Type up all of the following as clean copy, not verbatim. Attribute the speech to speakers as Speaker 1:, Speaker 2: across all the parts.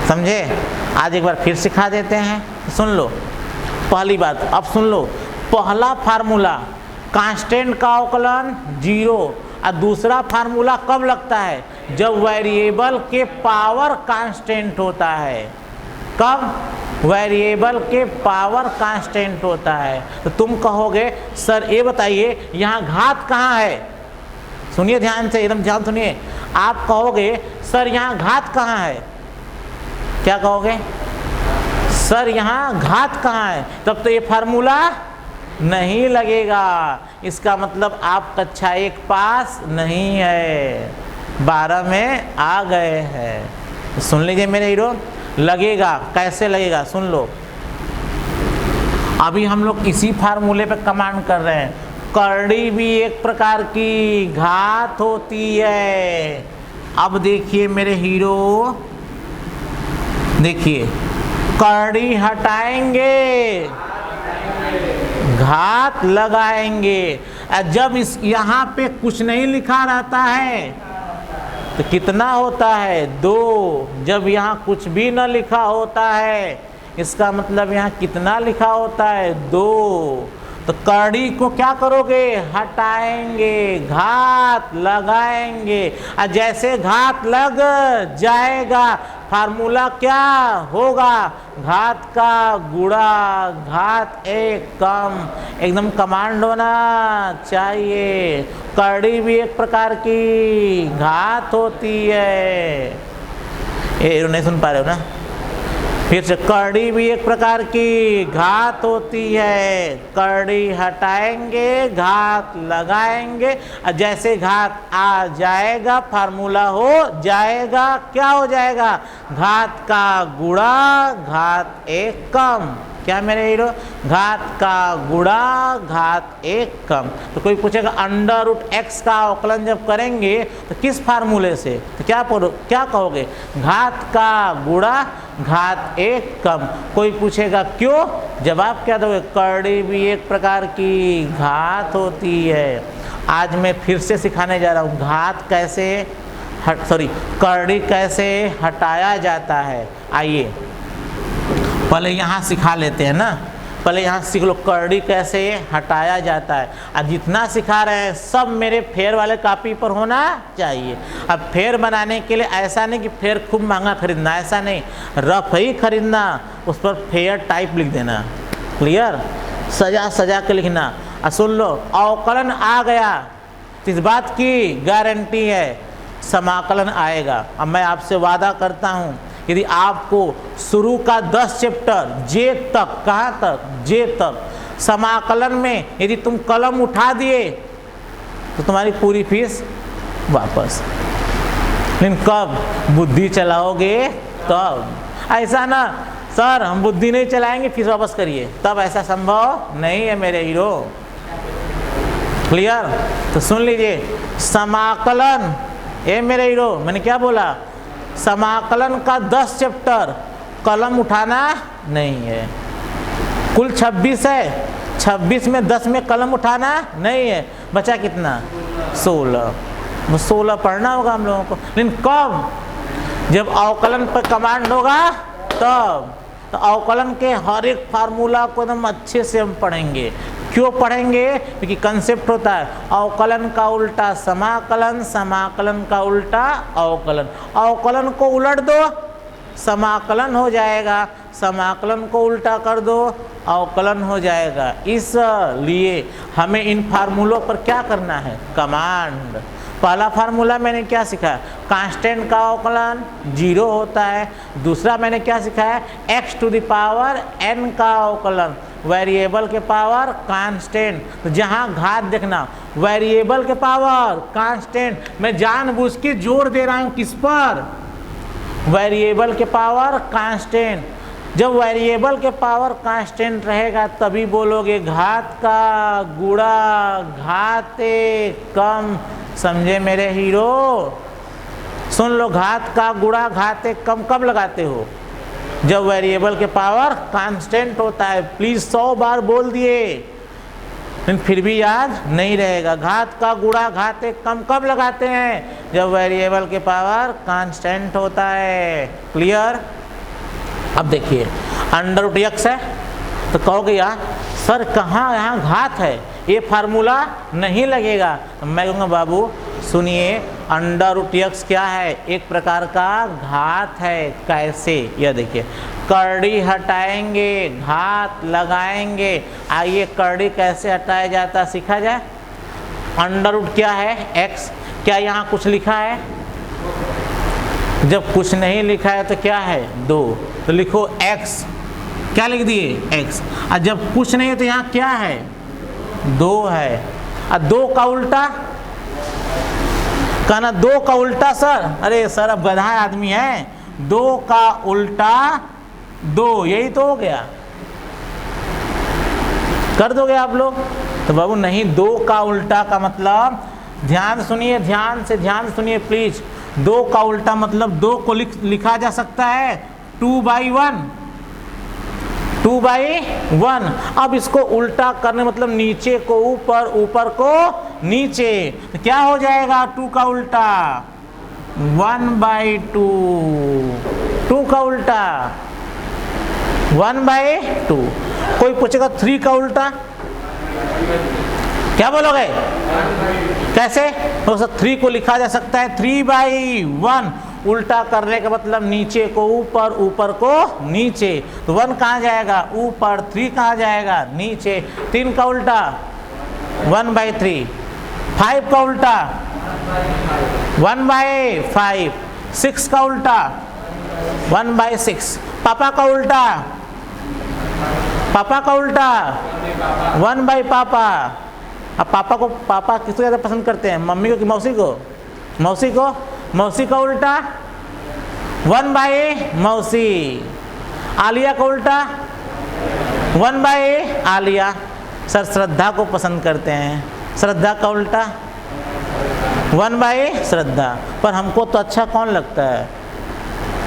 Speaker 1: समझे? आज एक बार फिर सिखा देते हैं, सुन लो। पहली बात अब सुन लो, पहला फार्मूला कांस्टेंट का अवकलन 0 और दूसरा फार्मूला कब लगता है? जब वेरिएबल के पावर कांस्टेंट होता है। कब? वेरिएबल के पावर कांस्टेंट होता है। तो तुम कहोगे सर ये बताइए यहाँ घात कहाँ है? सुनिए ध्यान से, एकदम ध्यान सुनिए। आप कहोगे सर यहाँ घात कहाँ है? क्या कहोगे? सर यहाँ घात कहाँ है? तब तो ये फार्मूला नहीं लगेगा। इसका मतलब आप कक्षा 1 पास नहीं है, 12 में आ गए हैं। सुन लीजिए मेरे हीरो, लगेगा। कैसे लगेगा सुन लो। अभी हम लोग इसी फार्मूले पे कमांड कर रहे हैं। करड़ी भी एक प्रकार की घात होती है। अब देखिए मेरे हीरो, देखिए करड़ी हटाएंगे, घात लगाएंगे। जब इस यहाँ पे कुछ नहीं लिखा रहता है तो कितना होता है? 2। जब यहाँ कुछ भी न लिखा होता है इसका मतलब यहाँ कितना लिखा होता है? 2। तो करड़ी को क्या करोगे? हटाएंगे, घात लगाएंगे। और जैसे घात लग जाएगा फार्मूला क्या होगा? घात का गुणा घात 1 कम। एकदम कमांड होना चाहिए। करड़ी भी एक प्रकार की घात होती है। ये नहीं सुन पा रहे हो ना? फिर से, करड़ी भी एक प्रकार की घात होती है। करड़ी हटाएंगे, घात लगाएंगे और जैसे घात आ जाएगा फार्मूला हो जाएगा। क्या हो जाएगा? घात का गुणा घात 1 कम। क्या मेरे हीरो? घात का गुणा घात 1 कम। तो कोई पूछेगा √x का अवकलन जब करेंगे तो किस फार्मूले से? तो क्या कहोगे? घात का गुणा घात 1 कम। कोई पूछेगा क्यों? जवाब क्या दोगे? करड़ी भी एक प्रकार की घात होती है। आज मैं फिर से सिखाने जा रहा हूँ घात कैसे करड़ी कैसे हटाया जाता है। आइए पहले यहाँ सिखा लेते हैं ना। पहले यहाँ सीख लो करड़ी कैसे हटाया जाता है। और जितना सिखा रहे हैं सब मेरे फेयर वाले कॉपी पर होना चाहिए। अब फेयर बनाने के लिए ऐसा नहीं कि फेयर खूब महंगा खरीदना, ऐसा नहीं, रफ ही खरीदना, उस पर फेयर टाइप लिख देना। क्लियर? सजा सजा के लिखना। और सुन लो, अवकलन आ गया तो इस बात की गारंटी है समाकलन आएगा। अब मैं आपसे वादा करता हूँ यदि आपको शुरू का 10 चैप्टर जे तक, कहाँ तक? जे तक समाकलन में यदि तुम कलम उठा दिए तो तुम्हारी पूरी फीस वापस। लेकिन कब बुद्धि चलाओगे तब। ऐसा ना सर हम बुद्धि नहीं चलाएंगे फीस वापस करिए, तब ऐसा संभव नहीं है मेरे हीरो। क्लियर? तो सुन लीजिए, समाकलन, ये मेरे हीरो मैंने क्या बोला? समाकलन का 10 चैप्टर कलम उठाना नहीं है। कुल 26 है, 26 में 10 में कलम उठाना नहीं है। बचा कितना? 16। 16 पढ़ना होगा हम लोगों को। लेकिन कब? जब अवकलन पर कमांड होगा तब। तो अवकलन के हर एक फार्मूला को एकदम अच्छे से हम पढ़ेंगे। क्यों पढ़ेंगे? क्योंकि कंसेप्ट होता है अवकलन का उल्टा समाकलन, समाकलन का उल्टा अवकलन। अवकलन को उलट दो समाकलन हो जाएगा, समाकलन को उल्टा कर दो अवकलन हो जाएगा। इसलिए हमें इन फार्मूलों पर क्या करना है? कमांड। पहला फार्मूला मैंने क्या सिखाया? कांस्टेंट का अवकलन 0 होता है। दूसरा मैंने क्या सिखाया? x⁴n का अवकलन, वेरिएबल के पावर कांस्टेंट। तो जहाँ घात देखना, वेरिएबल के पावर कांस्टेंट। मैं जानबूझ के जोर दे रहा हूँ किस पर? वेरिएबल के पावर कांस्टेंट। जब वेरिएबल के पावर कांस्टेंट रहेगा तभी बोलोगे घात का गुणा घात कम। समझे मेरे हीरो? सुन लो, घात का गुणा घात कम कब लगाते हो? जब वेरिएबल के पावर कांस्टेंट होता है। प्लीज 100 बार बोल दिए लेकिन फिर भी याद नहीं रहेगा। घात का गुणा घात कम कब लगाते हैं? जब वेरिएबल के पावर कांस्टेंट होता है। क्लियर? अब देखिए अंडर रूट यक्स है तो कहोगे यार सर कहाँ यहाँ घात है, ये फार्मूला नहीं लगेगा। मैं कहूँगा बाबू सुनिए, अंडर रूट यक्स क्या है, एक प्रकार का घात है। कैसे, यह देखिए कर्डी हटाएंगे घात लगाएंगे। आइए कर्डी कैसे हटाया जाता है सीखा जाए। अंडर रूट क्या है x, क्या यहाँ कुछ लिखा है, जब कुछ नहीं लिखा है तो क्या है 2, तो लिखो x, क्या लिख दिए x। और जब कुछ नहीं है तो यहाँ क्या है 2 है। और 2 का उल्टा कहना 2 का उल्टा सर, अरे सर अब गधा आदमी है, 2 का उल्टा 2, यही तो हो गया, कर दोगे आप लोग। तो बाबू नहीं, 2 का उल्टा का मतलब, ध्यान सुनिए, ध्यान से सुनिए प्लीज। 2 का उल्टा मतलब 2 को लिखा जा सकता है 2/1, 2/1। अब इसको उल्टा करने मतलब नीचे को ऊपर, ऊपर को नीचे, तो क्या हो जाएगा 2 का उल्टा 1/2, 2 का उल्टा 1/2। कोई पूछेगा 3 का उल्टा, क्या बोलोगे कैसे, तो 3 को लिखा जा सकता है 3/1। उल्टा करने का मतलब नीचे को ऊपर, ऊपर को नीचे, तो 1 कहाँ जाएगा ऊपर, 3 कहाँ जाएगा नीचे। 3 का उल्टा 1/3, 5 का उल्टा 1/5, 6 का उल्टा 1/6, पापा का उल्टा 1/पापा। अब पापा को, पापा किसको ज़्यादा पसंद करते हैं, मम्मी को कि मौसी को, मौसी का उल्टा 1/मौसी। आलिया का उल्टा 1/आलिया। सर श्रद्धा को पसंद करते हैं, श्रद्धा का उल्टा 1/श्रद्धा। पर हमको तो अच्छा कौन लगता है,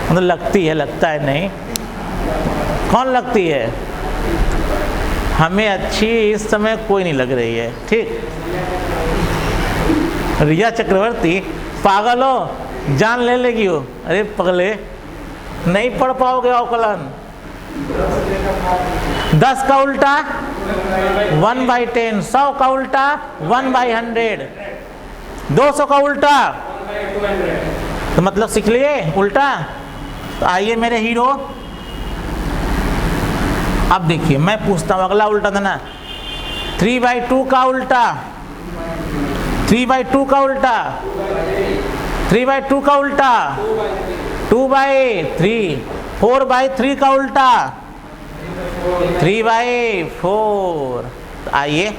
Speaker 1: मतलब लगती है, लगता है नहीं, कौन लगती है, हमें अच्छी इस समय कोई नहीं लग रही है। ठीक, रिया चक्रवर्ती पागल हो, जान ले लेगी हो, अरे पगले नहीं पढ़ पाओगे अवकलन। 10 का उल्टा 1/10, 100 का उल्टा 1/100, 200 का उल्टा, तो मतलब सीख लिए उल्टा। तो आइए मेरे हीरो, अब देखिए मैं पूछता हूँ अगला उल्टा देना। 3/2 का उल्टा, 3/2 का उल्टा, 3/2 का उल्टा 2/3, 4/3 का उल्टा 3/4। तो आइए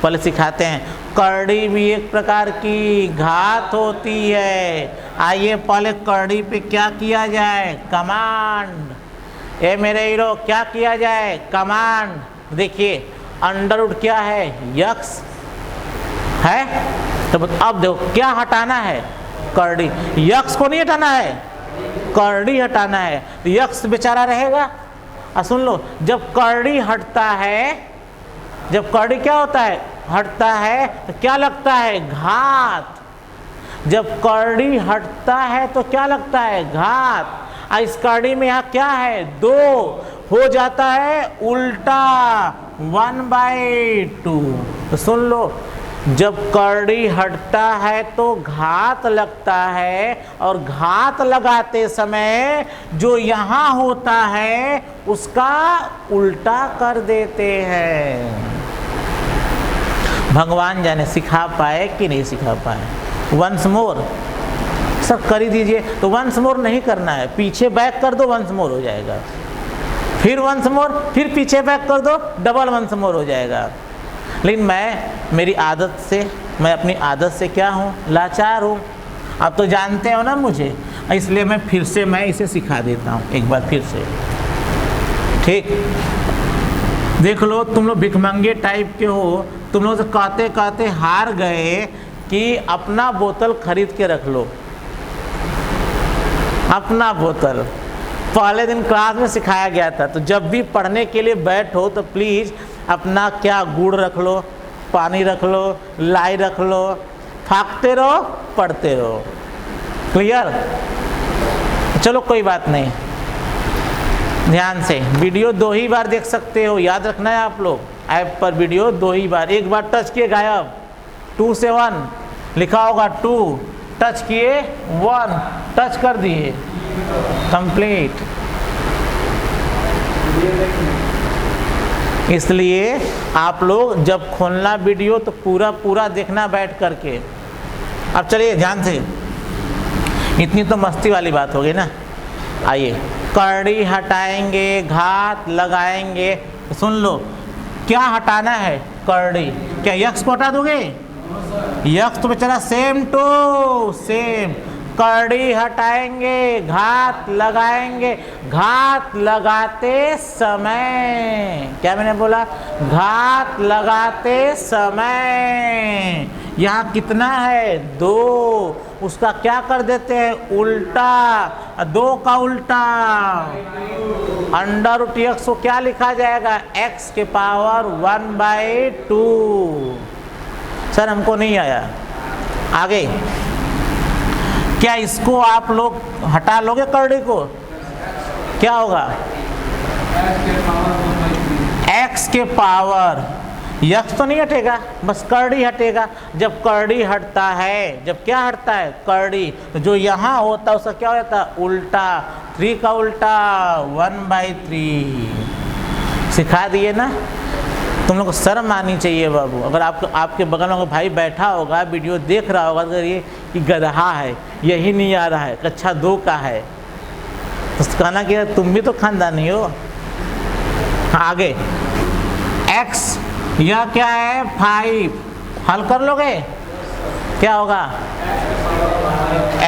Speaker 1: पहले सिखाते हैं, कर्डी भी एक प्रकार की घात होती है। आइए पहले कर्डी पे क्या किया जाए, कमांड। ये मेरे हीरो क्या किया जाए, कमांड। देखिए अंडर रूट क्या है, यक्स है, तो अब देखो क्या हटाना है, कर्डी। यक्स को नहीं हटाना है, कर्डी हटाना है, तो यक्स बेचारा रहेगा। और सुन लो, जब कर्डी हटता है, जब कर्डी क्या होता है हटता है, तो क्या लगता है घात। जब कर्डी हटता है तो क्या लगता है घात। इस कर्डी में यहाँ क्या है 2, हो जाता है उल्टा 1/2। तो सुन लो, जब कर्डी हटता है तो घात लगता है, और घात लगाते समय जो यहाँ होता है उसका उल्टा कर देते हैं। भगवान जाने सिखा पाए कि नहीं सिखा पाए। वंस मोर सर कर ही दीजिए, तो वंस मोर नहीं करना है, पीछे बैक कर दो वंस मोर हो जाएगा, फिर वंस मोर, फिर पीछे बैक कर दो डबल वंस मोर हो जाएगा। लेकिन मेरी आदत से, मैं अपनी आदत से क्या हूँ, लाचार हूँ। आप तो जानते हो ना मुझे, इसलिए मैं फिर से मैं इसे सिखा देता हूँ एक बार फिर से। ठीक, देख लो तुम लोग भिखमंगे टाइप के हो, तुम लोग से कहते कहते हार गए कि अपना बोतल खरीद के रख लो। अपना बोतल पहले दिन क्लास में सिखाया गया था, तो जब भी पढ़ने के लिए बैठो तो प्लीज़ अपना क्या गुड़ रख लो, पानी रख लो, लाई रख लो, फाँकते रहो पढ़ते रहो। क्लियर? चलो कोई बात नहीं, ध्यान से, वीडियो 2 ही बार देख सकते हो, याद रखना है आप लोग। ऐप पर वीडियो 2 ही बार, एक बार टच किए गायब, 2 से 1 लिखा होगा 2, टच किए 1, टच कर दिए, कंप्लीट। इसलिए आप लोग जब खोलना वीडियो तो पूरा देखना बैठ करके। अब चलिए ध्यान से, इतनी तो मस्ती वाली बात हो गई ना। आइए, करड़ी हटाएंगे, घात लगाएंगे। तो सुन लो, क्या हटाना है? करड़ी। क्या यक्स को हटा दोगे? यक्स तो बेचारा सेम टू सेम। करड़ी हटाएंगे, घात लगाएंगे। घात लगाते समय, क्या मैंने बोला? घात लगाते समय यहाँ कितना है? 2। उसका क्या कर देते हैं? उल्टा। 2 का उल्टा अंडर रूट एक्स को क्या लिखा जाएगा? x के पावर 1/2। सर हमको नहीं आया। आगे क्या इसको आप लोग हटा लोगे? करड़ी को क्या होगा? x के पावर, यक्स तो नहीं हटेगा, बस करड़ी हटेगा। जब करड़ी हटता है, जब क्या हटता है? करड़ी, तो जो यहाँ होता है उसका क्या हो जाता है? उल्टा। 3 का उल्टा 1/3। सिखा दिए ना। तुम लोग को शर्म आनी चाहिए बाबू। अगर आपके बगल में भाई बैठा होगा, वीडियो देख रहा होगा, अगर ये गधा है, यही नहीं आ रहा है, कक्षा 2 का है, तो कहना कि तुम भी तो खानदानी हो। आगे x, यह क्या है? 5। हल कर लोगे? क्या होगा?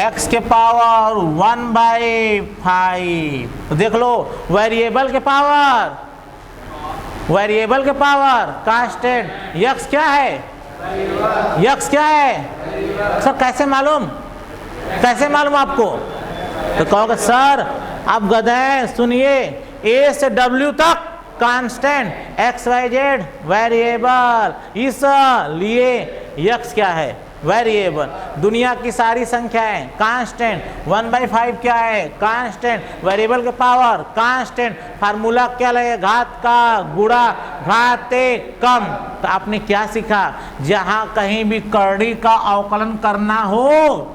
Speaker 1: x के पावर 1/5। तो देख लो, वेरिएबल के पावर, वेरिएबल के पावर कांस्टेंट। x क्या है? x क्या है? सर कैसे मालूम? कैसे मालूम आपको? तो कहोगे सर आप गधे हैं। सुनिए, a से w तक constant, X Y Z variable, इसलिए यक्स क्या है? वेरिएबल। दुनिया की सारी संख्याएं कांस्टेंट। 1/5 क्या है? कांस्टेंट। वेरिएबल के पावर कांस्टेंट। फार्मूला क्या लगे? घात का गुणा घाते कम। तो आपने क्या सीखा? जहां कहीं भी करड़ी का अवकलन करना हो,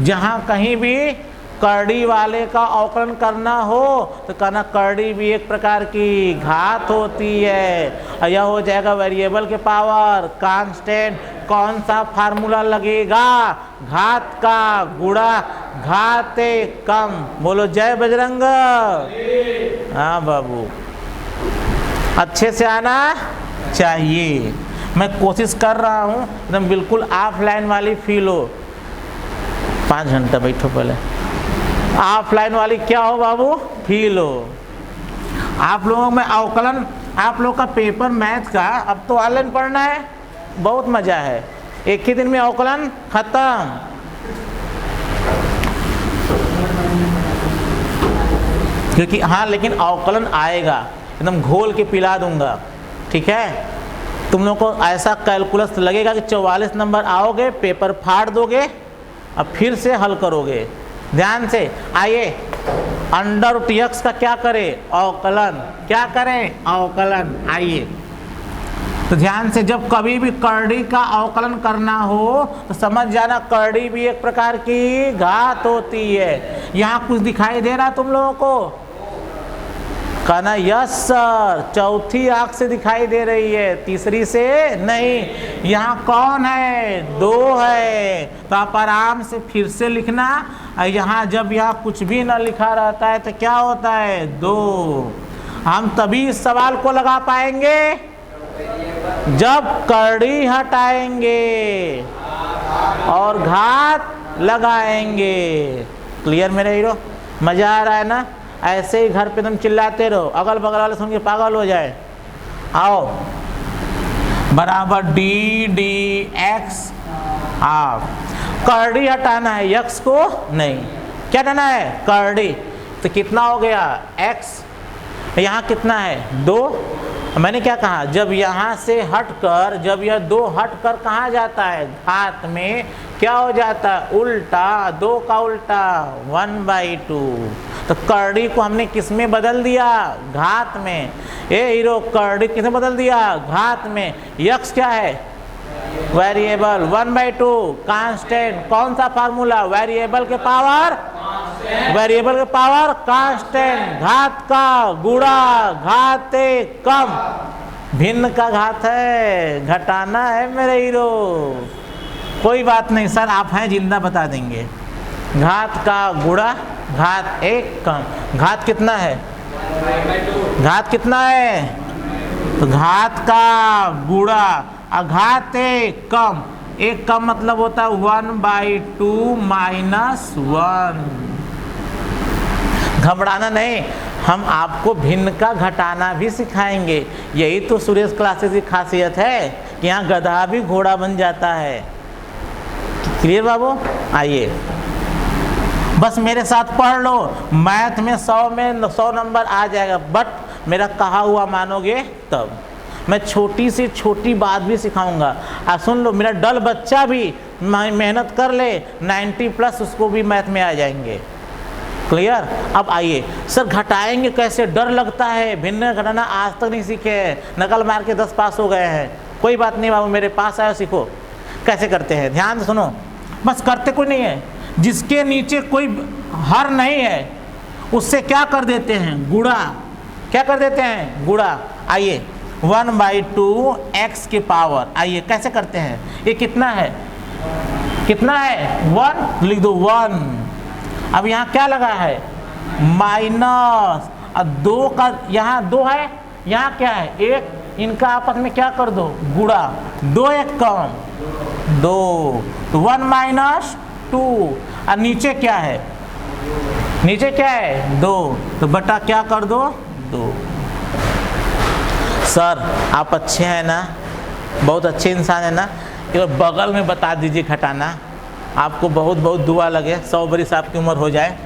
Speaker 1: जहां कहीं भी करड़ी वाले का अवकलन करना हो, तो कहना करड़ी भी एक प्रकार की घात होती है। यह हो जाएगा वेरिएबल के पावर कांस्टेंट। कौन सा फार्मूला लगेगा? घात का गुणा घाते कम। बोलो जय बजरंग। हाँ बाबू, अच्छे से आना चाहिए। मैं कोशिश कर रहा हूँ एकदम बिल्कुल ऑफलाइन वाली फील हो। 5 घंटा बैठो पहले, ऑफलाइन वाली क्या हो बाबू? फील हो। आप लोगों में अवकलन, आप लोग का पेपर मैथ का अब तो ऑनलाइन पढ़ना है, बहुत मजा है। एक ही दिन में अवकलन खत्म। क्योंकि हाँ, लेकिन अवकलन आएगा, एकदम घोल के पिला दूंगा, ठीक है? तुम लोग को ऐसा कैलकुलस लगेगा कि 44 नंबर आओगे, पेपर फाड़ दोगे, अब फिर से हल करोगे। ध्यान से आइए, अंडर रूट एक्स का क्या करें? अवकलन। क्या करें? अवकलन। आइए तो ध्यान से, जब कभी भी करड़ी का अवकलन करना हो तो समझ जाना करड़ी भी एक प्रकार की घात होती है। यहाँ कुछ दिखाई दे रहा है तुम लोगों को? कहना यस सर, चौथी आंख से दिखाई दे रही है, तीसरी से नहीं। यहाँ कौन है? 2 है। तो आप आराम से फिर से लिखना। यहाँ जब यहाँ कुछ भी ना लिखा रहता है तो क्या होता है? 2। हम तभी इस सवाल को लगा पाएंगे जब करड़ी हटाएंगे और घात लगाएंगे। क्लियर मेरे हीरो? मजा आ रहा है ना? ऐसे ही घर पे तुम चिल्लाते रहो, अगल बगल वाले सुन के पागल हो जाए। आओ, बराबर ddx। आप करड़ी हटाना है, यक्स को नहीं। क्या हटाना है? करड़ी। तो कितना हो गया? x। यहाँ कितना है? 2। मैंने क्या कहा, जब यहाँ से हटकर, जब यह 2 हटकर कहाँ जाता है, घात में, क्या हो जाता है, उल्टा, 2 का उल्टा 1/2। तो करड़ी को हमने किस में बदल दिया, घात में। ए हीरो, करड़ी किसमें बदल दिया, घात में। यक्स क्या है, वेरिएबल, 1/2 कांस्टेंट। कौन सा फार्मूला, वेरिएबल के पावर, वेरिएबल के पावर कांस्टेंट, घात का गुणा घात कम, भिन्न का घात है, घटाना है मेरे हीरो। कोई बात नहीं सर, आप हैं जिंदा, बता देंगे। घात का गुणा घात 1 कम। घात कितना है, घात कितना है, तो घात का गुणा घात 1 कम। 1 कम मतलब होता है 1/2 माइनस 1। घबराना नहीं, हम आपको भिन्न का घटाना भी सिखाएंगे। यही तो सुरेश क्लासेस की खासियत है कि यहाँ गधा भी घोड़ा बन जाता है। क्लियर बाबू, आइए बस मेरे साथ पढ़ लो, मैथ में 100 में 100 नंबर आ जाएगा, बट मेरा कहा हुआ मानोगे तब। मैं छोटी से छोटी बात भी सिखाऊंगा। सुन लो, मेरा डल बच्चा भी मेहनत कर ले 90+ उसको भी मैथ में आ जाएंगे। क्लियर। अब आइए सर, घटाएंगे कैसे, डर लगता है, भिन्न घटाना आज तक नहीं सीखे हैं, नकल मार के 10 पास हो गए हैं। कोई बात नहीं बाबू, मेरे पास आयो, सीखो कैसे करते हैं। ध्यान से सुनो, बस करते कोई नहीं है, जिसके नीचे कोई हर नहीं है उससे क्या कर देते हैं, गुणा। क्या कर देते हैं, गुणा। आइए 1/2 x के पावर, आइए कैसे करते हैं। ये कितना है, कितना है, 1, लिख दो 1। अब यहाँ क्या लगा है, माइनस, और 2 का यहाँ 2 है, यहाँ क्या है 1, इनका आपस में क्या कर दो, गुणा। 2 1 कम 2, तो 1 - 2। और नीचे क्या है, नीचे क्या है 2, तो बटा क्या कर दो 2। सर आप अच्छे हैं ना, बहुत अच्छे इंसान है ना, एक बगल में बता दीजिए घटाना, आपको बहुत बहुत दुआ लगे, 100 बरिस आपकी उम्र हो जाए।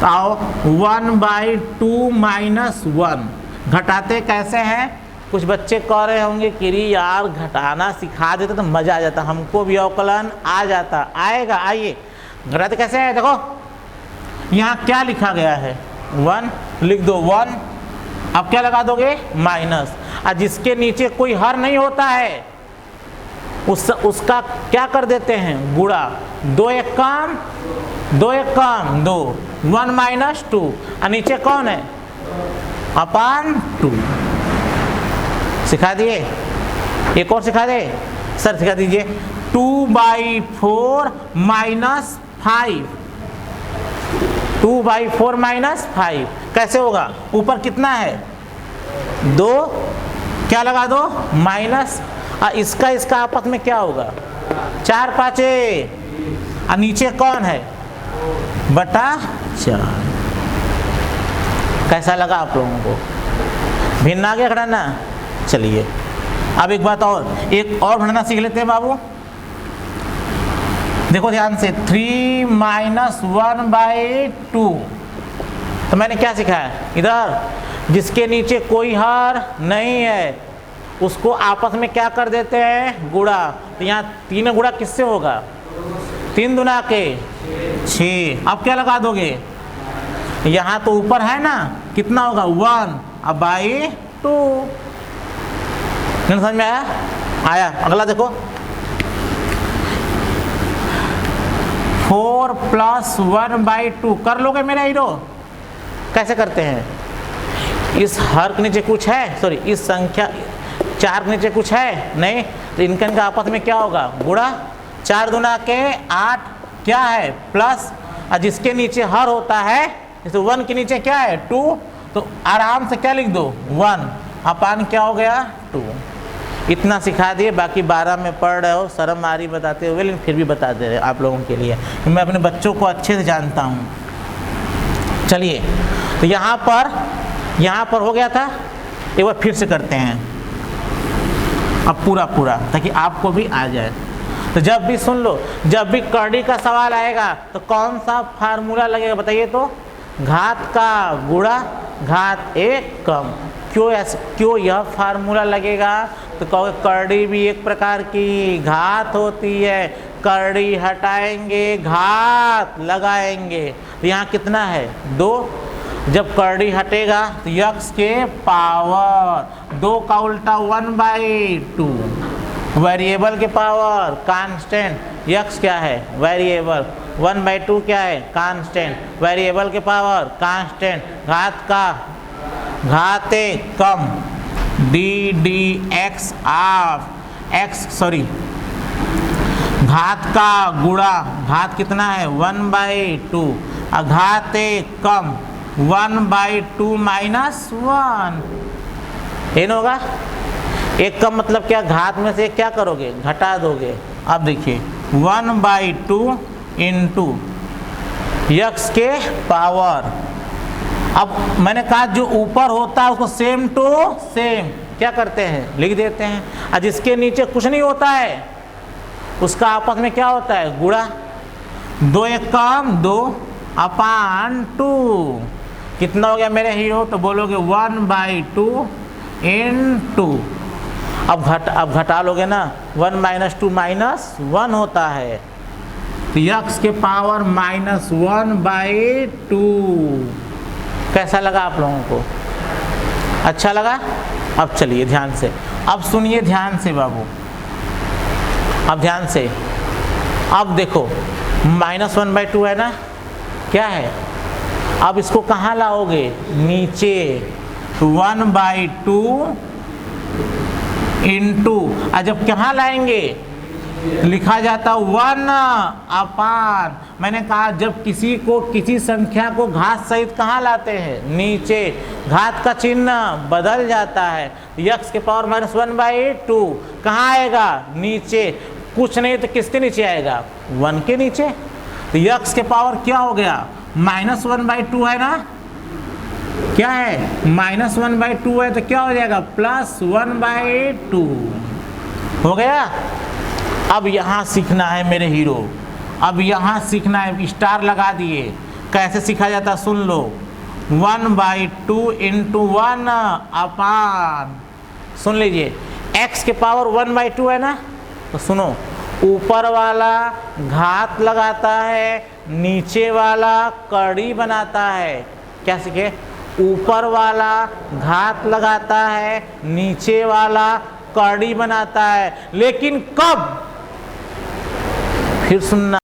Speaker 1: तो आओ 1/2 माइनस 1 घटाते कैसे हैं। कुछ बच्चे कह रहे होंगे कि यार घटाना सिखा देते तो मज़ा आ जाता, हमको भी अवकलन आ जाता, आएगा। आइए घटाते कैसे है, देखो यहाँ क्या लिखा गया है 1, लिख दो 1। अब क्या लगा दोगे, माइनस, और जिसके नीचे कोई हर नहीं होता है उसका क्या कर देते हैं, गुणा। 2 1 कम 2 1 कम 2, 1 - 2, और नीचे कौन है, अपान 2। सिखा दिए, एक और सिखा दे सर, सिखा दीजिए। 2/4 माइनस 5, 2/4 माइनस 5 कैसे होगा, ऊपर कितना है 2, क्या लगा दो माइनस, और इसका आपस में क्या होगा 4 5, और नीचे कौन है बटा 4। कैसा लगा आप लोगों को, भिन्न आ गया घटाना। चलिए अब एक बात और, एक और घटाना सीख लेते हैं बाबू। देखो ध्यान से, 3 - 1/2। तो मैंने क्या सिखाया, इधर जिसके नीचे कोई हर नहीं है उसको आपस में क्या कर देते हैं, गुणा। तो यहाँ 3 गुणा किससे होगा, 3 दूना के 6। अब क्या लगा दोगे, यहाँ तो ऊपर है ना, कितना होगा 1, अब 2। समझ में आया, आया। अगला देखो, 4 + 1/2 कर लोगे मेरा हीरो। कैसे करते हैं, इस हर के नीचे कुछ है, सॉरी इस संख्या 4 के नीचे कुछ है नहीं, तो इनका आपस में क्या होगा, गुणा। 4 दूना के 8, क्या है प्लस, और जिसके नीचे हर होता है, जैसे 1 के नीचे क्या है 2, तो आराम से क्या लिख दो 1 अपान क्या हो गया 2। इतना सिखा दिए, बाकी 12 में पढ़ रहे हो, शर्म आ रही बताते हुए, लेकिन फिर भी बता दे रहे आप लोगों के लिए, मैं अपने बच्चों को अच्छे से जानता हूँ। चलिए तो यहाँ पर हो गया था, एक बार फिर से करते हैं अब पूरा, ताकि आपको भी आ जाए। तो जब भी सुन लो, जब भी करड़ी का सवाल आएगा तो कौन सा फार्मूला लगेगा बताइए तो, घात का गुणा घात 1 कम। क्यों यह फार्मूला लगेगा? तो कहोगे करड़ी भी एक प्रकार की घात होती है, करड़ी हटाएंगे घात लगाएंगे। तो यहाँ कितना है 2। जब करड़ी हटेगा तो यक्स के पावर 2 का उल्टा 1/2, वेरिएबल के पावर कांस्टेंट, यक्स क्या है वेरिएबल, 1/2 क्या है कांस्टेंट, वेरिएबल के पावर कांस्टेंट, घात का घाते कम D D X of X sorry घात का गुणा, घात कितना है 1/2, घाते कम 1/2 माइनस 1 एन होगा। एक का मतलब क्या, घात में से क्या करोगे घटा दोगे। अब देखिए 1/2 इंटू यक्स के पावर, अब मैंने कहा जो ऊपर होता है उसको सेम टू सेम क्या करते हैं लिख देते हैं, और जिसके नीचे कुछ नहीं होता है उसका आपस में क्या होता है गुणा। 2 एक कम 2 अपान 2 कितना हो गया मेरे हीरो, तो बोलोगे 1/2 इंटू, अब घटा लोगे ना 1 - 2 -1 होता है, तो यक्स के पावर -1/2। कैसा लगा आप लोगों को, अच्छा लगा? अब चलिए ध्यान से, अब सुनिए ध्यान से बाबू, अब ध्यान से, अब देखो -1/2 है ना, क्या है, अब इसको कहाँ लाओगे नीचे, 1/2 इंटू, जब कहाँ लाएंगे लिखा जाता 1 अपान, मैंने कहा जब किसी को किसी संख्या को घात सहित कहाँ लाते हैं नीचे, घात का चिन्ह बदल जाता है, यक्स के पावर -1/2 कहाँ आएगा नीचे, कुछ नहीं तो किसके नीचे आएगा 1 के नीचे, तो यक्स के पावर क्या हो गया -1/2 है ना, क्या है -1/2 है, तो क्या हो जाएगा +1/2 हो गया। अब यहाँ सीखना है मेरे हीरो, अब यहाँ सीखना है, स्टार लगा दिए, कैसे सीखा जाता सुन लो, 1/2 इंटू 1 अपान, सुन लीजिए x के पावर 1/2 है ना, तो सुनो ऊपर वाला घात लगाता है, नीचे वाला कड़ी बनाता है, क्या सीखे, ऊपर वाला घात लगाता है, नीचे वाला कड़ी बनाता है, लेकिन कब, फिर सुनना।